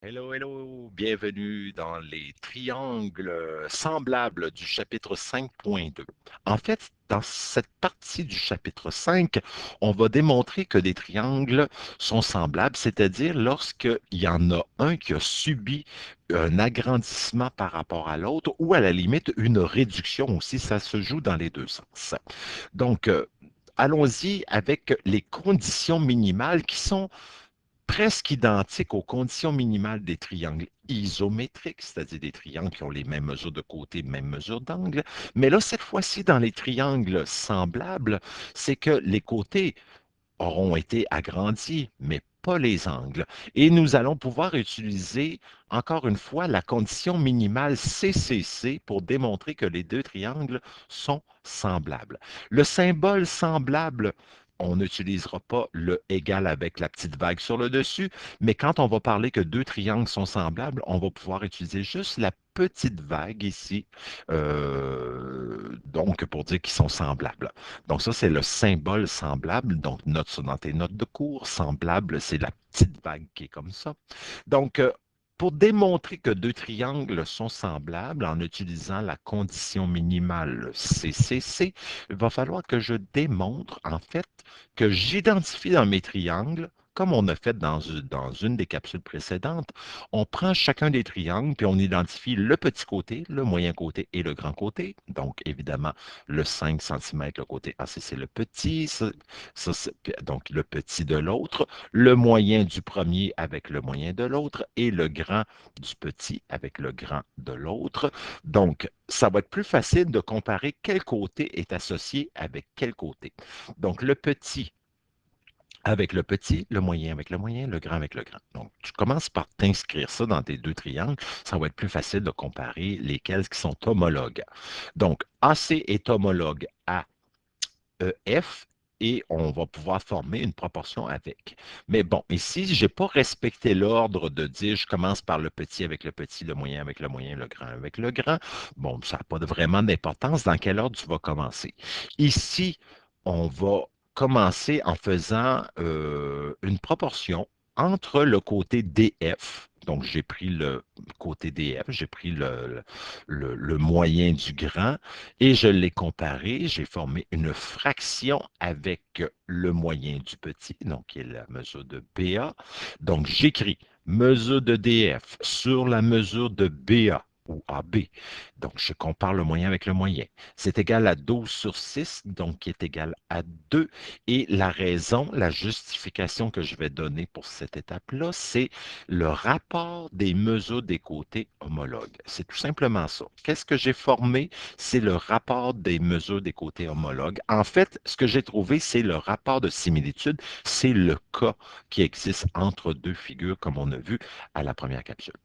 Hello, hello, bienvenue dans les triangles semblables du chapitre 5.2. En fait, dans cette partie du chapitre 5, on va démontrer que des triangles sont semblables, c'est-à-dire lorsqu'il y en a un qui a subi un agrandissement par rapport à l'autre ou à la limite une réduction aussi, ça se joue dans les deux sens. Donc, allons-y avec les conditions minimales qui sont presque identique aux conditions minimales des triangles isométriques, c'est-à-dire des triangles qui ont les mêmes mesures de côté, mêmes mesures d'angle. Mais là, cette fois-ci, dans les triangles semblables, c'est que les côtés auront été agrandis, mais pas les angles. Et nous allons pouvoir utiliser, encore une fois, la condition minimale CCC pour démontrer que les deux triangles sont semblables. Le symbole semblable, on n'utilisera pas le égal avec la petite vague sur le dessus, mais quand on va parler que deux triangles sont semblables, on va pouvoir utiliser juste la petite vague ici, donc pour dire qu'ils sont semblables. Donc ça, c'est le symbole semblable. Donc note ça dans tes notes de cours. Semblable, c'est la petite vague qui est comme ça. Donc, pour démontrer que deux triangles sont semblables en utilisant la condition minimale CCC, il va falloir que je démontre en fait que j'identifie dans mes triangles, comme on a fait dans une des capsules précédentes, on prend chacun des triangles puis on identifie le petit côté, le moyen côté et le grand côté. Donc, évidemment, le 5 cm, le côté AC, c'est le petit, donc le petit de l'autre, le moyen du premier avec le moyen de l'autre et le grand du petit avec le grand de l'autre. Donc, ça va être plus facile de comparer quel côté est associé avec quel côté. Donc, le petit avec le petit, le moyen avec le moyen, le grand avec le grand. Donc, tu commences par t'inscrire ça dans tes deux triangles. Ça va être plus facile de comparer lesquels qui sont homologues. Donc, AC est homologue à EF et on va pouvoir former une proportion avec. Mais bon, ici, je n'ai pas respecté l'ordre de dire je commence par le petit avec le petit, le moyen avec le moyen, le grand avec le grand. Bon, ça n'a pas vraiment d'importance dans quel ordre tu vas commencer. Ici, on va commencer en faisant une proportion entre le côté DF. Donc, j'ai pris le côté DF, j'ai pris le moyen du grand et je l'ai comparé, j'ai formé une fraction avec le moyen du petit, donc qui est la mesure de BA. Donc, j'écris mesure de DF sur la mesure de BA ou AB. Donc, je compare le moyen avec le moyen. C'est égal à 12 sur 6, donc qui est égal à 2. Et la raison, la justification que je vais donner pour cette étape-là, c'est le rapport des mesures des côtés homologues. C'est tout simplement ça. Qu'est-ce que j'ai formé? C'est le rapport des mesures des côtés homologues. En fait, ce que j'ai trouvé, c'est le rapport de similitude. C'est le cas qui existe entre deux figures, comme on a vu à la première capsule.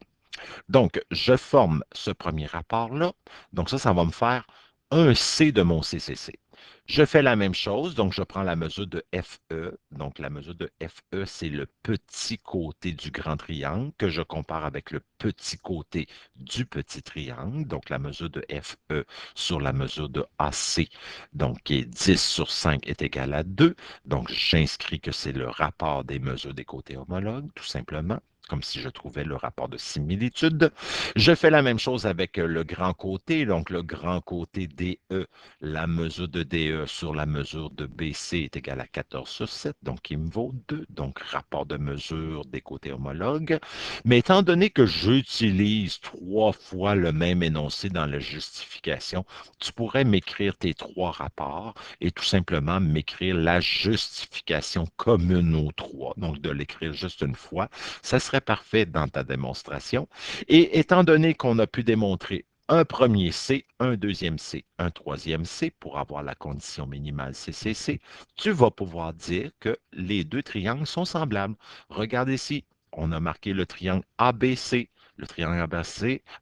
Donc, je forme ce premier rapport-là. Donc, ça va me faire un C de mon CCC. Je fais la même chose, donc je prends la mesure de FE. Donc, la mesure de FE, c'est le petit côté du grand triangle que je compare avec le petit côté du petit triangle. Donc, la mesure de FE sur la mesure de AC, donc qui est 10 sur 5 est égal à 2. Donc, j'inscris que c'est le rapport des mesures des côtés homologues, tout simplement comme si je trouvais le rapport de similitude. Je fais la même chose avec le grand côté, donc le grand côté DE, la mesure de DE sur la mesure de BC est égale à 14 sur 7, donc il me vaut 2, donc rapport de mesure des côtés homologues. Mais étant donné que j'utilise 3 fois le même énoncé dans la justification, tu pourrais m'écrire tes 3 rapports et tout simplement m'écrire la justification commune aux 3, donc de l'écrire juste une fois. Ça serait parfait dans ta démonstration. Et étant donné qu'on a pu démontrer un premier C, un deuxième C, un troisième C pour avoir la condition minimale CCC, tu vas pouvoir dire que les deux triangles sont semblables. Regarde ici, on a marqué le triangle ABC, le triangle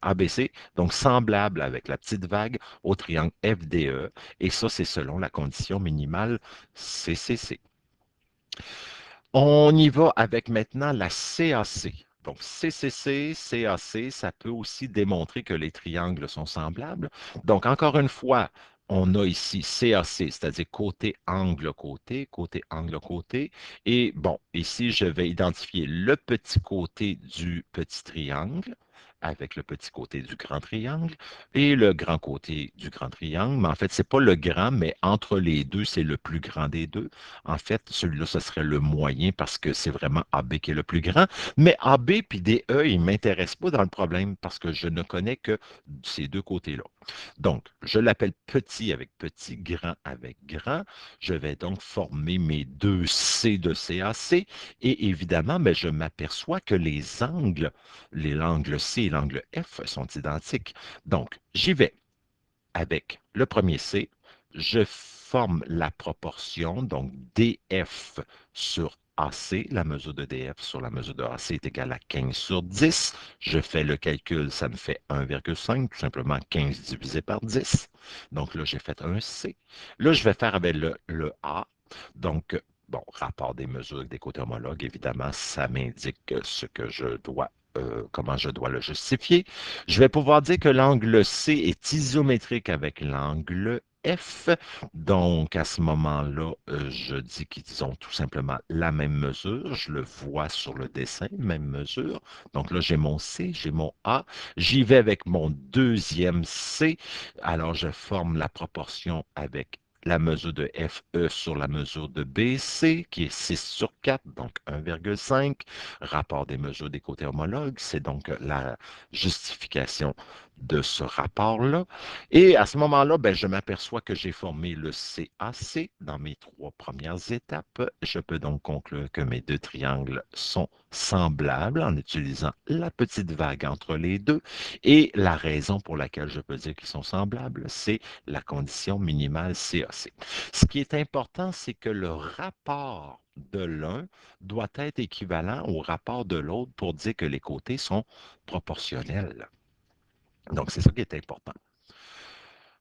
ABC, donc semblable avec la petite vague au triangle FDE, et ça, c'est selon la condition minimale CCC. On y va avec maintenant la CAC. Donc, CCC, CAC, ça peut aussi démontrer que les triangles sont semblables. Donc, encore une fois, on a ici CAC, c'est-à-dire côté, angle, côté, côté, angle, côté. Et bon, ici, je vais identifier le petit côté du petit triangle avec le petit côté du grand triangle et le grand côté du grand triangle. Mais en fait, c'est pas le grand, mais entre les deux, c'est le plus grand des deux. En fait, celui-là, ce serait le moyen parce que c'est vraiment AB qui est le plus grand. Mais AB puis DE, ils ne m'intéressent pas dans le problème parce que je ne connais que ces deux côtés-là. Donc, je l'appelle petit avec petit, grand avec grand. Je vais donc former mes deux C de CAC. Et évidemment, ben, je m'aperçois que l'angle C et l'angle F sont identiques. Donc, j'y vais avec le premier C. Je forme la proportion, donc DF sur AC, la mesure de DF sur la mesure de AC est égale à 15 sur 10. Je fais le calcul, ça me fait 1,5, tout simplement 15 divisé par 10. Donc là, j'ai fait un C. Là, je vais faire avec le A. Donc, bon, rapport des mesures des côtés homologues, évidemment, ça m'indique ce que je dois comment je dois le justifier. Je vais pouvoir dire que l'angle C est isométrique avec l'angle F. Donc, à ce moment-là, je dis qu'ils ont tout simplement la même mesure. Je le vois sur le dessin, même mesure. Donc là, j'ai mon C, j'ai mon A. J'y vais avec mon deuxième C. Alors, je forme la proportion avec la mesure de FE sur la mesure de BC, qui est 6 sur 4, donc 1,5. Rapport des mesures des côtés homologues, c'est donc la justification de ce rapport-là. Et à ce moment-là, ben, je m'aperçois que j'ai formé le CAC dans mes trois premières étapes. Je peux donc conclure que mes deux triangles sont semblables en utilisant la petite vague entre les deux. Et la raison pour laquelle je peux dire qu'ils sont semblables, c'est la condition minimale CAC. Ce qui est important, c'est que le rapport de l'un doit être équivalent au rapport de l'autre pour dire que les côtés sont proportionnels. Donc, c'est ça qui est important.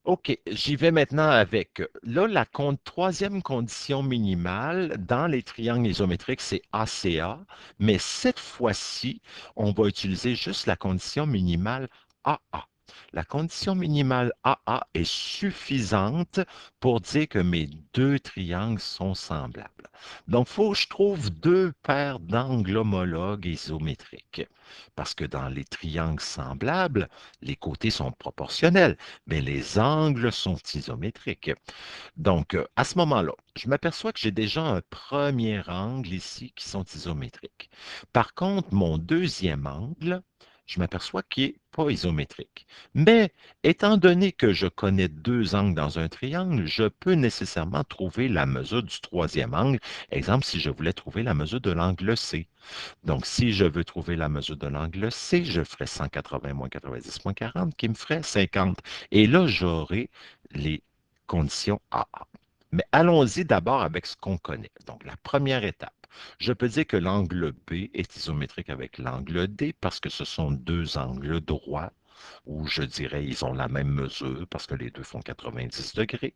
OK, j'y vais maintenant avec, là, troisième condition minimale dans les triangles isométriques, c'est ACA, mais cette fois-ci, on va utiliser juste la condition minimale AA. La condition minimale AA est suffisante pour dire que mes deux triangles sont semblables. Donc, il faut que je trouve deux paires d'angles homologues isométriques, parce que dans les triangles semblables, les côtés sont proportionnels mais les angles sont isométriques. Donc, à ce moment-là, je m'aperçois que j'ai déjà un premier angle ici qui sont isométriques. Par contre, mon deuxième angle, je m'aperçois qu'il n'est pas isométrique. Mais étant donné que je connais deux angles dans un triangle, je peux nécessairement trouver la mesure du troisième angle. Exemple, si je voulais trouver la mesure de l'angle C. Donc, si je veux trouver la mesure de l'angle C, je ferai 180 moins 90 moins 40 qui me ferait 50. Et là, j'aurai les conditions AA. Mais allons-y d'abord avec ce qu'on connaît. Donc, la première étape. Je peux dire que l'angle B est isométrique avec l'angle D parce que ce sont deux angles droits ou je dirais ils ont la même mesure parce que les deux font 90 degrés.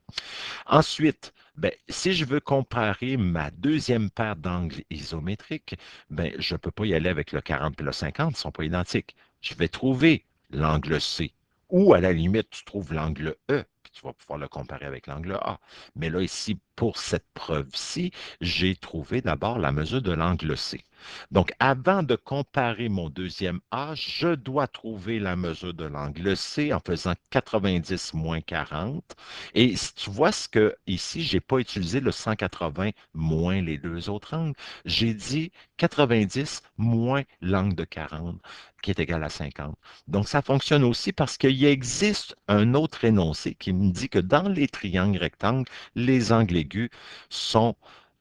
Ensuite, ben, si je veux comparer ma deuxième paire d'angles isométriques, ben, je ne peux pas y aller avec le 40 et le 50, ils ne sont pas identiques. Je vais trouver l'angle C. Ou à la limite, tu trouves l'angle E, puis tu vas pouvoir le comparer avec l'angle A. Mais là, ici, pour cette preuve-ci, j'ai trouvé d'abord la mesure de l'angle C. Donc, avant de comparer mon deuxième A, je dois trouver la mesure de l'angle C en faisant 90 moins 40. Et si tu vois ce que ici, je n'ai pas utilisé le 180 moins les deux autres angles. J'ai dit 90 moins l'angle de 40 qui est égal à 50. Donc, ça fonctionne aussi parce qu'il existe un autre énoncé qui me dit que dans les triangles rectangles, les angles aigus sont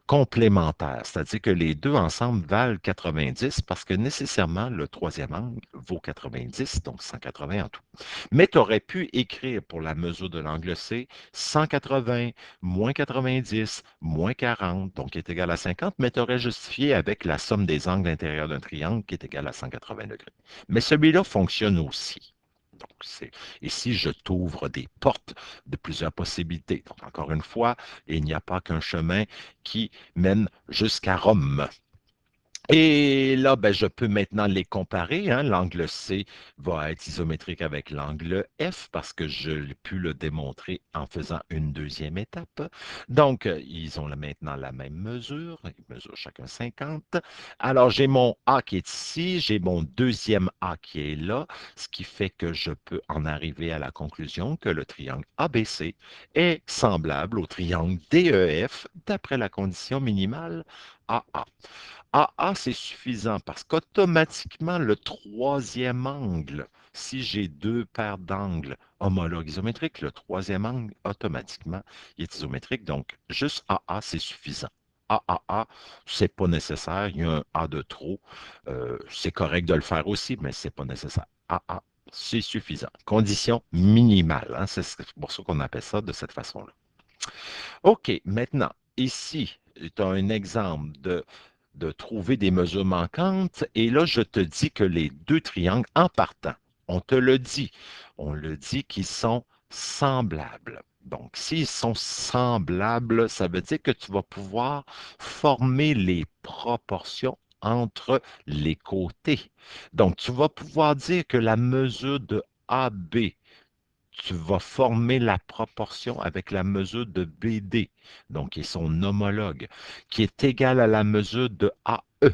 complémentaires, c'est-à-dire que les deux ensemble valent 90 parce que nécessairement le troisième angle vaut 90, donc 180 en tout. Mais tu aurais pu écrire pour la mesure de l'angle C 180 moins 90 moins 40, donc qui est égal à 50, mais tu aurais justifié avec la somme des angles intérieurs d'un triangle qui est égal à 180 degrés. Mais celui-là fonctionne aussi. Donc, ici, je t'ouvre des portes de plusieurs possibilités. Donc, encore une fois, il n'y a pas qu'un chemin qui mène jusqu'à Rome. Et là, ben, je peux maintenant les comparer, hein. L'angle C va être isométrique avec l'angle F parce que je l'ai pu le démontrer en faisant une deuxième étape. Donc, ils ont maintenant la même mesure. Ils mesurent chacun 50. Alors, j'ai mon A qui est ici, j'ai mon deuxième A qui est là, ce qui fait que je peux en arriver à la conclusion que le triangle ABC est semblable au triangle DEF d'après la condition minimale AA. AA, c'est suffisant parce qu'automatiquement, le troisième angle, si j'ai deux paires d'angles homologues isométriques, le troisième angle, automatiquement, il est isométrique. Donc, juste AA, c'est suffisant. AAA, c'est pas nécessaire. Il y a un A de trop. C'est correct de le faire aussi, mais c'est pas nécessaire. AA, c'est suffisant. Condition minimale, hein, c'est pour ça qu'on appelle ça de cette façon-là. OK, maintenant, ici, tu as un exemple de trouver des mesures manquantes. Et là, je te dis que les deux triangles, en partant, on te le dit, on le dit qu'ils sont semblables. Donc, s'ils sont semblables, ça veut dire que tu vas pouvoir former les proportions entre les côtés. Donc, tu vas pouvoir dire que la mesure de AB tu vas former la proportion avec la mesure de BD, donc qui est son homologue, qui est égale à la mesure de AE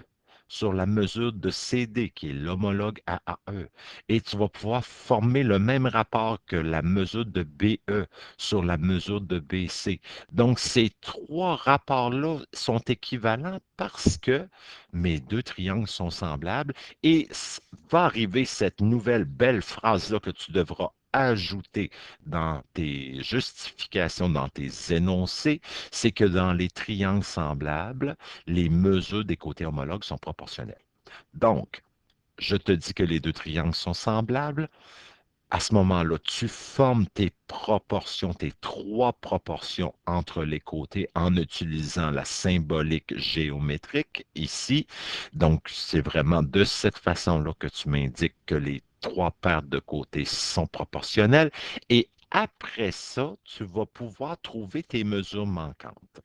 sur la mesure de CD, qui est l'homologue à AE. Et tu vas pouvoir former le même rapport que la mesure de BE sur la mesure de BC. Donc, ces trois rapports-là sont équivalents parce que mes deux triangles sont semblables et va arriver cette nouvelle belle phrase-là que tu devras ajouter dans tes justifications, dans tes énoncés, c'est que dans les triangles semblables, les mesures des côtés homologues sont proportionnelles. Donc, je te dis que les deux triangles sont semblables. À ce moment-là, tu formes tes proportions, tes trois proportions entre les côtés en utilisant la symbolique géométrique ici. Donc, c'est vraiment de cette façon-là que tu m'indiques que les trois paires de côtés sont proportionnelles. Et après ça, tu vas pouvoir trouver tes mesures manquantes.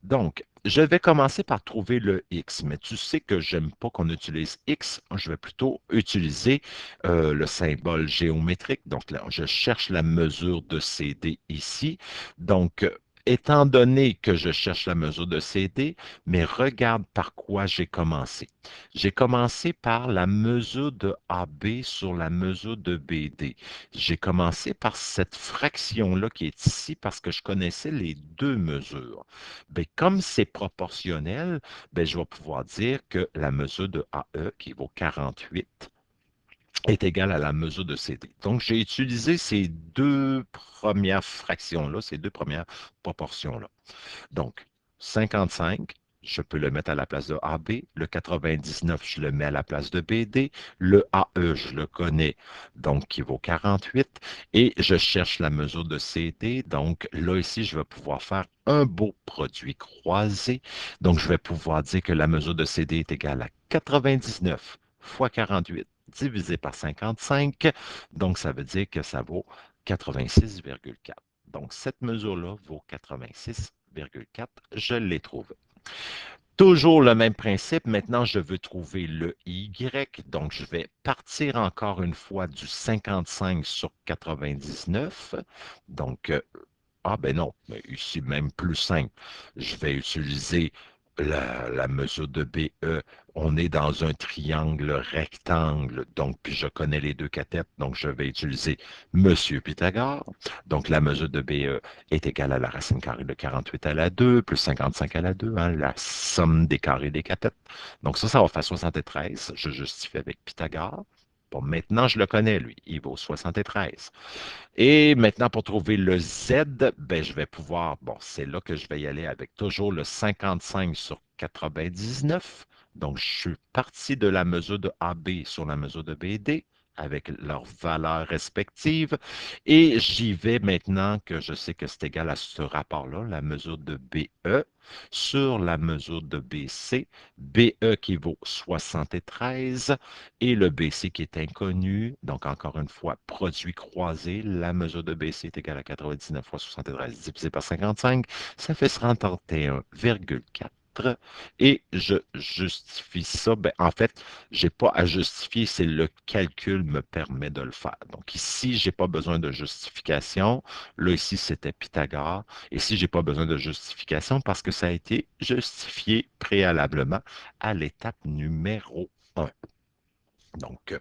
Donc, je vais commencer par trouver le X, mais tu sais que j'aime pas qu'on utilise X, je vais plutôt utiliser le symbole géométrique. Donc, là, je cherche la mesure de CD ici. Donc, étant donné que je cherche la mesure de CD, mais regarde par quoi j'ai commencé. J'ai commencé par la mesure de AB sur la mesure de BD. J'ai commencé par cette fraction-là qui est ici parce que je connaissais les deux mesures. Ben, comme c'est proportionnel, ben, je vais pouvoir dire que la mesure de AE, qui vaut 48, est égale à la mesure de CD. Donc, j'ai utilisé ces deux premières fractions-là, ces deux premières proportions-là. Donc, 55, je peux le mettre à la place de AB. Le 99, je le mets à la place de BD. Le AE, je le connais, donc qui vaut 48. Et je cherche la mesure de CD. Donc, là, ici, je vais pouvoir faire un beau produit croisé. Donc, je vais pouvoir dire que la mesure de CD est égale à 99 fois 48 divisé par 55. Donc, ça veut dire que ça vaut 86,4. Donc, cette mesure-là vaut 86,4. Je l'ai trouvé. Toujours le même principe. Maintenant, je veux trouver le Y. Donc, je vais partir encore une fois du 55 sur 99. Donc, ah ben non, mais ici même plus simple. Je vais utiliser la mesure de BE. On est dans un triangle rectangle, donc puis je connais les deux cathètes, donc je vais utiliser Monsieur Pythagore. Donc la mesure de BE est égale à la racine carrée de 48 à la 2 plus 55 à la 2, hein, la somme des carrés des cathètes. Donc ça va faire 73. Je justifie avec Pythagore. Bon, maintenant, je le connais, lui. Il vaut 73. Et maintenant, pour trouver le Z, ben, je vais pouvoir, bon, c'est là que je vais y aller avec toujours le 55 sur 99. Donc, je suis parti de la mesure de AB sur la mesure de BD avec leurs valeurs respectives. Et j'y vais maintenant que je sais que c'est égal à ce rapport-là, la mesure de BE sur la mesure de BC. BE qui vaut 73 et le BC qui est inconnu. Donc, encore une fois, produit croisé, la mesure de BC est égale à 99 fois 73 divisé par 55. Ça fait 31,4. lettres et je justifie ça. Ben, en fait, je n'ai pas à justifier, c'est le calcul me permet de le faire. Donc ici, je n'ai pas besoin de justification. Là, ici, c'était Pythagore. Ici, je n'ai pas besoin de justification parce que ça a été justifié préalablement à l'étape numéro 1. Donc,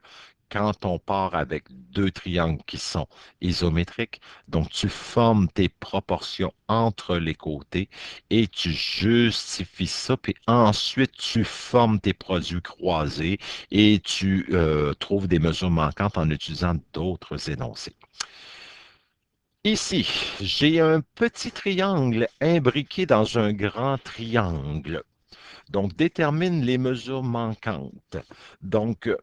quand on part avec deux triangles qui sont isométriques, donc tu formes tes proportions entre les côtés et tu justifies ça, puis ensuite tu formes tes produits croisés et tu trouves des mesures manquantes en utilisant d'autres énoncés. Ici, j'ai un petit triangle imbriqué dans un grand triangle. Donc, détermine les mesures manquantes. Donc,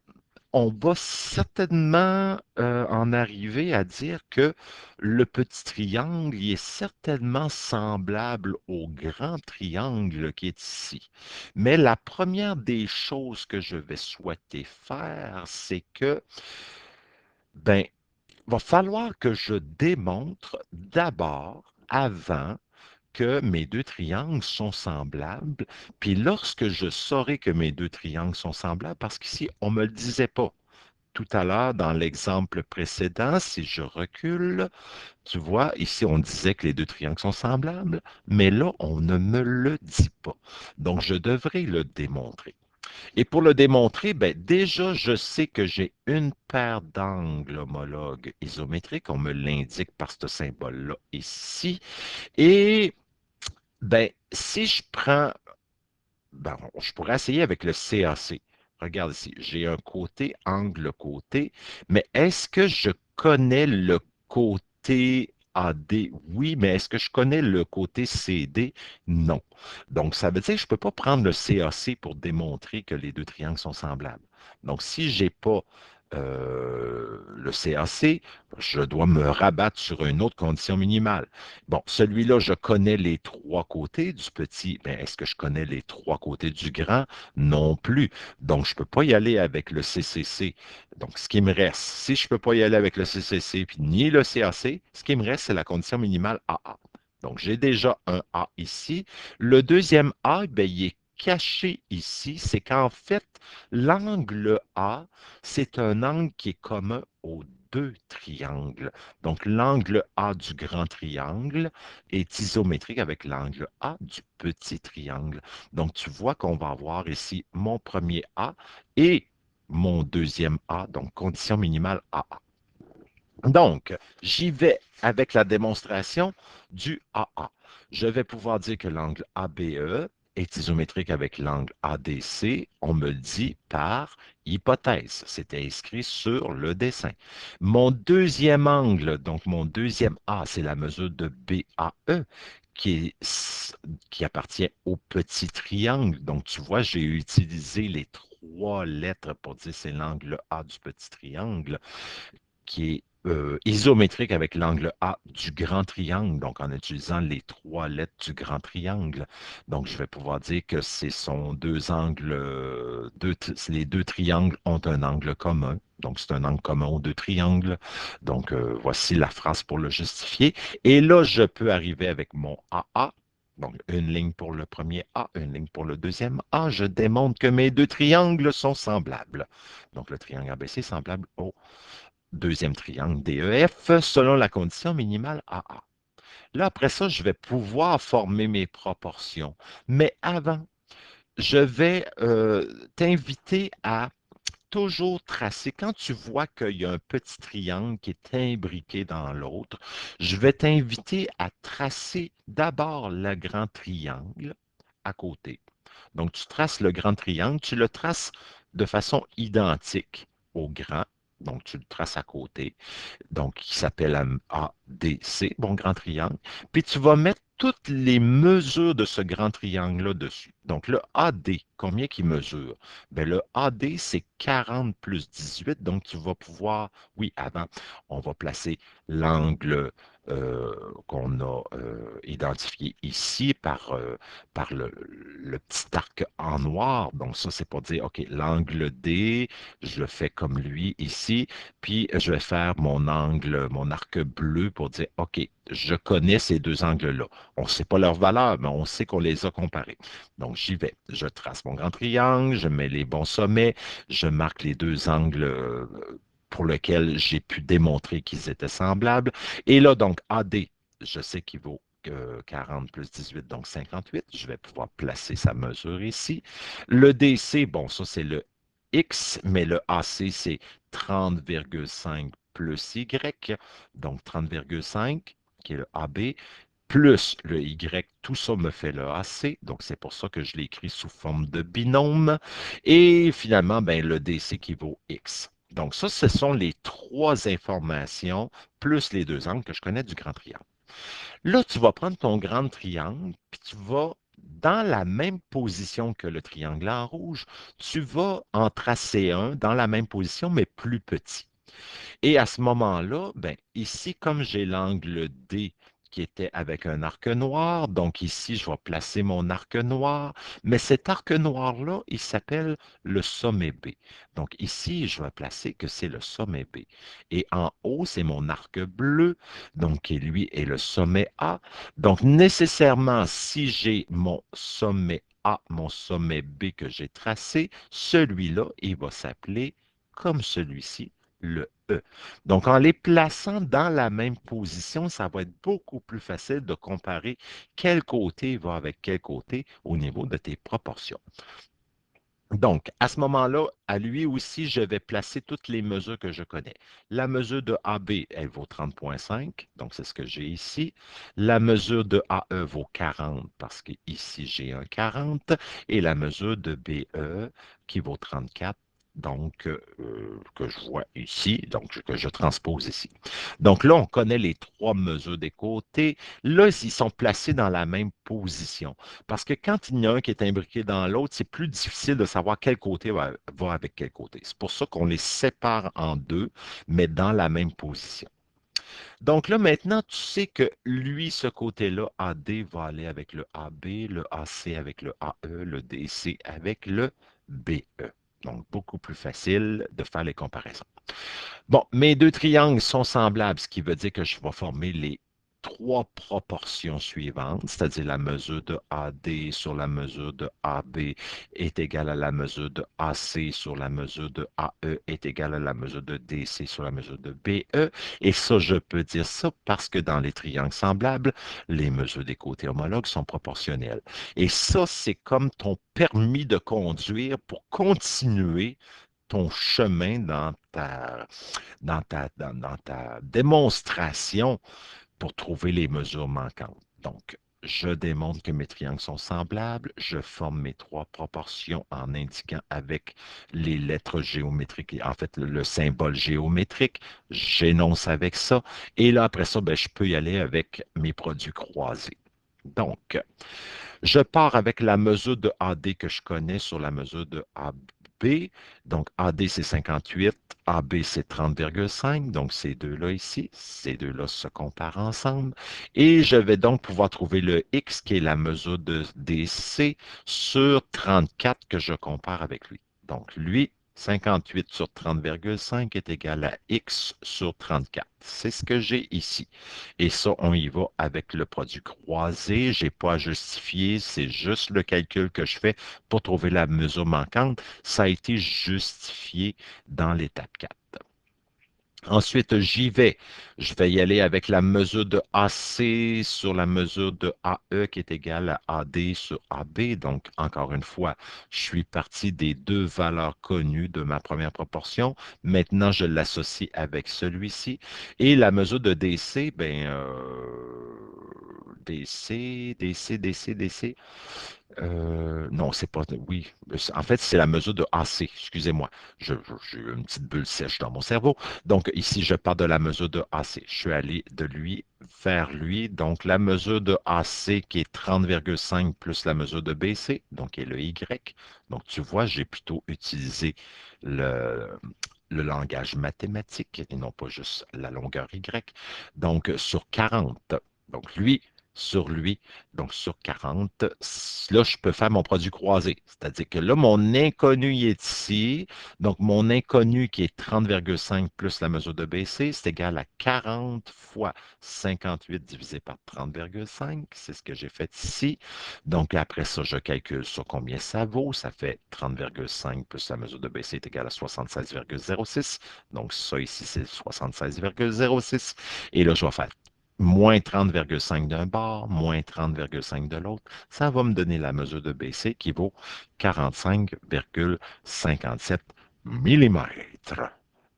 on va certainement en arriver à dire que le petit triangle il est certainement semblable au grand triangle qui est ici. Mais la première des choses que je vais souhaiter faire, c'est que, ben, il va falloir que je démontre d'abord, avant, que mes deux triangles sont semblables. Puis lorsque je saurai que mes deux triangles sont semblables, parce qu'ici, on ne me le disait pas. Tout à l'heure, dans l'exemple précédent, si je recule, tu vois, ici, on disait que les deux triangles sont semblables, mais là, on ne me le dit pas. Donc, je devrais le démontrer. Et pour le démontrer, ben, déjà, je sais que j'ai une paire d'angles homologues isométriques. On me l'indique par ce symbole-là ici. Et ben, si je prends ben, je pourrais essayer avec le CAC. Regarde ici, j'ai un côté, angle côté, mais est-ce que je connais le côté AD? Oui, mais est-ce que je connais le côté CD? Non. Donc, ça veut dire que je ne peux pas prendre le CAC pour démontrer que les deux triangles sont semblables. Donc, si je n'ai pas le CAC, je dois me rabattre sur une autre condition minimale. Bon, celui-là, je connais les trois côtés du petit, mais est-ce que je connais les trois côtés du grand? Non plus. Donc, je ne peux pas y aller avec le CCC. Donc, ce qui me reste, si je ne peux pas y aller avec le CCC puis ni le CAC, ce qui me reste, c'est la condition minimale AA. Donc, j'ai déjà un A ici. Le deuxième A, ben, il est caché ici. C'est qu'en fait, l'angle A, c'est un angle qui est commun aux deux triangles. Donc, l'angle A du grand triangle est isométrique avec l'angle A du petit triangle. Donc, tu vois qu'on va avoir ici mon premier A et mon deuxième A, donc condition minimale AA. Donc, j'y vais avec la démonstration du AA. Je vais pouvoir dire que l'angle ABE est isométrique avec l'angle ADC. On me le dit par hypothèse. C'était inscrit sur le dessin. Mon deuxième angle, donc mon deuxième A, c'est la mesure de BAE qui appartient au petit triangle. Donc, tu vois, j'ai utilisé les trois lettres pour dire c'est l'angle A du petit triangle qui est isométrique avec l'angle A du grand triangle, donc en utilisant les trois lettres du grand triangle. Donc, je vais pouvoir dire que ce sont deux angles, les deux triangles ont un angle commun. Donc, c'est un angle commun aux deux triangles. Donc, voici la phrase pour le justifier. Et là, je peux arriver avec mon AA. Donc, une ligne pour le premier A, une ligne pour le deuxième A. Je démontre que mes deux triangles sont semblables. Donc, le triangle ABC est semblable au deuxième triangle DEF selon la condition minimale AA. Là, après ça, je vais pouvoir former mes proportions. Mais avant, je vais t'inviter à toujours tracer. Quand tu vois qu'il y a un petit triangle qui est imbriqué dans l'autre, je vais t'inviter à tracer d'abord le grand triangle à côté. Donc, tu traces le grand triangle, tu le traces de façon identique au grand. Donc, tu le traces à côté donc qui s'appelle ADC, bon grand triangle. Puis tu vas mettre toutes les mesures de ce grand triangle-là dessus. Donc le AD, combien qu'il mesure? Bien, le AD, c'est 40 plus 18, donc tu vas pouvoir, oui, avant, on va placer l'angle qu'on a identifié ici par le petit arc en noir. Donc ça, c'est pour dire, OK, l'angle D, je le fais comme lui ici. puis je vais faire mon angle, mon arc bleu pour dire, OK, je connais ces deux angles-là. On ne sait pas leur valeur, mais on sait qu'on les a comparés. Donc, j'y vais. Je trace mon grand triangle, je mets les bons sommets, je marque les deux angles pour lesquels j'ai pu démontrer qu'ils étaient semblables. Et là, donc, AD, je sais qu'il vaut 40 plus 18, donc 58. Je vais pouvoir placer sa mesure ici. Le DC, bon, ça, c'est le X, mais le AC, c'est 30,5 plus Y, donc 30,5, qui est le AB, plus le Y, tout ça me fait le AC, donc c'est pour ça que je l'écris sous forme de binôme. Et finalement, ben, le DC qui vaut X. Donc ça, ce sont les trois informations, plus les deux angles que je connais du grand triangle. Là, tu vas prendre ton grand triangle, puis tu vas, dans la même position que le triangle en rouge, tu vas en tracer un dans la même position, mais plus petit. Et à ce moment-là, ben, ici, comme j'ai l'angle D qui était avec un arc noir, donc ici, je vais placer mon arc noir, mais cet arc noir-là, il s'appelle le sommet B. Donc ici, je vais placer que c'est le sommet B. Et en haut, c'est mon arc bleu, donc qui lui est le sommet A. Donc nécessairement, si j'ai mon sommet A, mon sommet B que j'ai tracé, celui-là, il va s'appeler comme celui-ci, le E. Donc, en les plaçant dans la même position, ça va être beaucoup plus facile de comparer quel côté va avec quel côté au niveau de tes proportions. Donc, à ce moment-là, à lui aussi, je vais placer toutes les mesures que je connais. La mesure de AB, elle vaut 30,5, donc c'est ce que j'ai ici. La mesure de AE vaut 40, parce qu'ici, j'ai un 40. Et la mesure de BE, qui vaut 34, donc que je vois ici, donc que je transpose ici. Donc là, on connaît les trois mesures des côtés. Là, ils sont placés dans la même position. Parce que quand il y en a un qui est imbriqué dans l'autre, c'est plus difficile de savoir quel côté va avec quel côté. C'est pour ça qu'on les sépare en deux, mais dans la même position. Donc là, maintenant, tu sais que lui, ce côté-là, AD va aller avec le AB, le AC avec le AE, le DC avec le BE. Donc, beaucoup plus facile de faire les comparaisons. Bon, mes deux triangles sont semblables, ce qui veut dire que je vais former les trois proportions suivantes, c'est-à-dire la mesure de AD sur la mesure de AB est égale à la mesure de AC sur la mesure de AE est égale à la mesure de DC sur la mesure de BE. Et ça, je peux dire ça parce que dans les triangles semblables, les mesures des côtés homologues sont proportionnelles. Et ça, c'est comme ton permis de conduire pour continuer ton chemin dans ta démonstration pour trouver les mesures manquantes. Donc, je démontre que mes triangles sont semblables, je forme mes trois proportions en indiquant avec les lettres géométriques, et en fait le symbole géométrique, j'énonce avec ça, et là après ça, ben, je peux y aller avec mes produits croisés. Donc, je pars avec la mesure de AD que je connais sur la mesure de AB. Donc, AD, c'est 58, AB, c'est 30,5. Donc, ces deux-là ici, ces deux-là se comparent ensemble. Et je vais donc pouvoir trouver le X, qui est la mesure de DC, sur 34 que je compare avec lui. Donc, lui, 58 sur 30,5 est égal à X sur 34. C'est ce que j'ai ici. Et ça, on y va avec le produit croisé. Je n'ai pas à justifier, c'est juste le calcul que je fais pour trouver la mesure manquante. Ça a été justifié dans l'étape 4. Ensuite, j'y vais. Je vais y aller avec la mesure de AC sur la mesure de AE qui est égale à AD sur AB. Donc, encore une fois, je suis parti des deux valeurs connues de ma première proportion. Maintenant, je l'associe avec celui-ci. Et la mesure de DC, ben, DC. Non, c'est pas. Oui, en fait, c'est la mesure de AC. Excusez-moi. J'ai eu une petite bulle sèche dans mon cerveau. Donc, ici, je pars de la mesure de AC. Je suis allé de lui vers lui. Donc, la mesure de AC qui est 30,5 plus la mesure de BC, donc qui est le Y. Donc, tu vois, j'ai plutôt utilisé le, le langage mathématique et non pas juste la longueur Y. Donc, sur 40. Donc, lui, sur lui, donc sur 40. Là, je peux faire mon produit croisé. C'est-à-dire que là, mon inconnu il est ici. Donc, mon inconnu qui est 30,5 plus la mesure de BC, c'est égal à 40 fois 58 divisé par 30,5. C'est ce que j'ai fait ici. Donc, après ça, je calcule sur combien ça vaut. Ça fait 30,5 plus la mesure de BC est égal à 76,06. Donc, ça ici, c'est 76,06. Et là, je vais faire moins 30,5 d'un bord, moins 30,5 de l'autre. Ça va me donner la mesure de BC qui vaut 45,57 millimètres.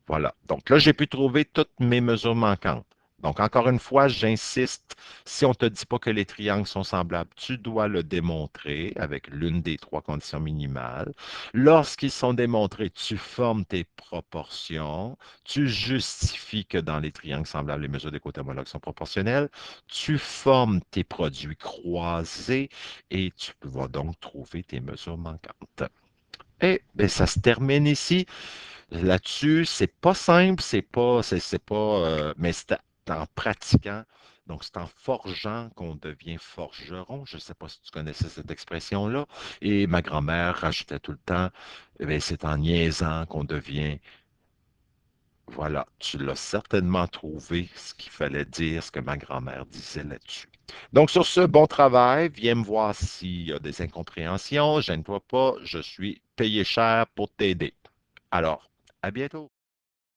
Voilà. Donc là, j'ai pu trouver toutes mes mesures manquantes. Donc, encore une fois, j'insiste, si on ne te dit pas que les triangles sont semblables, tu dois le démontrer avec l'une des trois conditions minimales. Lorsqu'ils sont démontrés, tu formes tes proportions, tu justifies que dans les triangles semblables, les mesures des côtés homologues sont proportionnelles, tu formes tes produits croisés et tu vas donc trouver tes mesures manquantes. Et bien, ça se termine ici. Là-dessus, c'est pas simple, c'est pas, mais c'est en pratiquant, donc c'est en forgeant qu'on devient forgeron. Je ne sais pas si tu connaissais cette expression-là. Et ma grand-mère rajoutait tout le temps, eh bien, c'est en niaisant qu'on devient. Voilà, tu l'as certainement trouvé, ce qu'il fallait dire, ce que ma grand-mère disait là-dessus. Donc, sur ce, bon travail. Viens me voir s'il y a des incompréhensions. Gêne-toi pas, je suis payé cher pour t'aider. Alors, à bientôt.